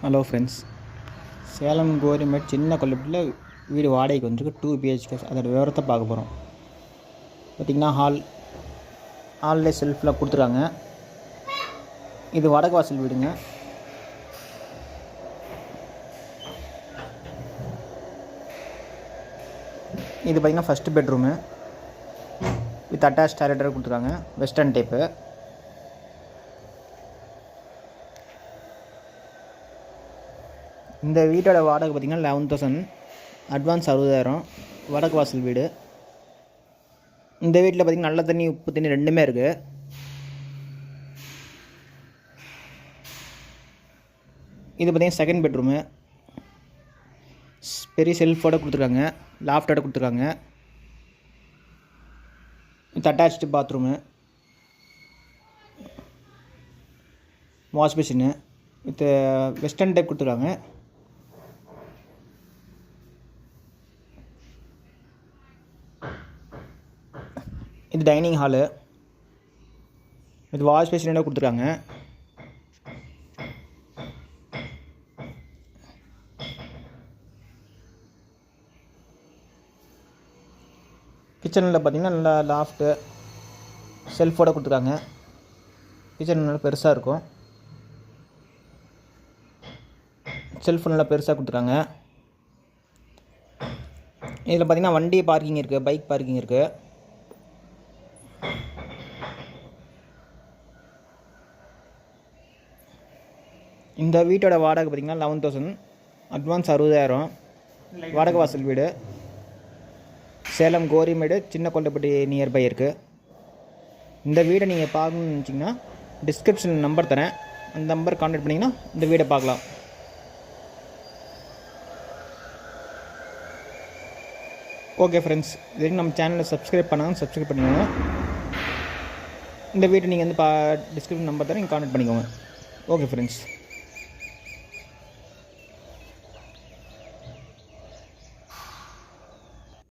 Hello friends, Salem கோரிமேட் சின்ன கொல்லிப்பட்டியில் வீடு வாடகைக்கு வந்துருக்கு. 2 BHK. அதோட விவரத்தை பார்க்க போகிறோம். பார்த்திங்கன்னா ஹாலில் செல்ஃபில் கொடுத்துருக்காங்க. இது வடக்கு வாசல் வீடுங்க. இது பார்த்திங்கன்னா first bedroom with attach toilet கொடுத்துருக்காங்க. Western type. இந்த வீட்டோட வாடகை பார்த்திங்கன்னா 11,000, அட்வான்ஸ் 60,000. வடக்கு வாசல் வீடு. இந்த வீட்டில் பார்த்திங்கன்னா நல்ல தண்ணி உப்பு தண்ணி ரெண்டுமே இருக்குது. இது பார்த்திங்கன்னா செகண்ட் பெட்ரூமு. பெரிய செல்ஃபோட கொடுத்துருக்காங்க. லாஃப்டோட கொடுத்துருக்காங்க. வித் அட்டாச்டு பாத்ரூமு, வாஷ் பேஷின்னு வித் வெஸ்டர்ன் டைப் கொடுத்துருக்காங்க. இது டைனிங் ஹாலு. இது வாஷ் பேஷன் கொடுத்துருக்காங்க. கிச்சனில் பார்த்திங்கன்னா நல்லா லாஃப்ட்டு செல்ஃபோட கொடுத்துருக்காங்க. கிச்சன் நல்லா பெருசாக இருக்கும். செல்ஃபு நல்லா பெருசாக கொடுத்துருக்காங்க. இதில் பார்த்திங்கன்னா வண்டி பார்க்கிங் இருக்குது, பைக் பார்க்கிங் இருக்குது. இந்த வீட்டோட வாடகை பார்த்திங்கன்னா 11,000, அட்வான்ஸ் 60,000. வடக்கு வாசல் வீடு. சேலம் கோரிமேடு சின்ன கொல்லிப்பட்டி நியர்பை இருக்குது. இந்த வீடை நீங்கள் பார்க்கணுன்னு நினச்சிங்கன்னா டிஸ்கிரிப்ஷனில் நம்பர் தரேன். அந்த நம்பர் கான்டாக்ட் பண்ணிங்கன்னா இந்த வீடை பார்க்கலாம். ஓகே ஃப்ரெண்ட்ஸ், இது வரைக்கும் நம்ம சேனலை சப்ஸ்கிரைப் பண்ணாங்க, சப்ஸ்கிரைப் பண்ணிக்கோங்க. இந்த வீட்டை நீங்கள் வந்து டிஸ்கிரிப்ஷன் நம்பர் தரேன், நீங்கள் கான்டாக்ட் பண்ணிக்கோங்க. Okay friends.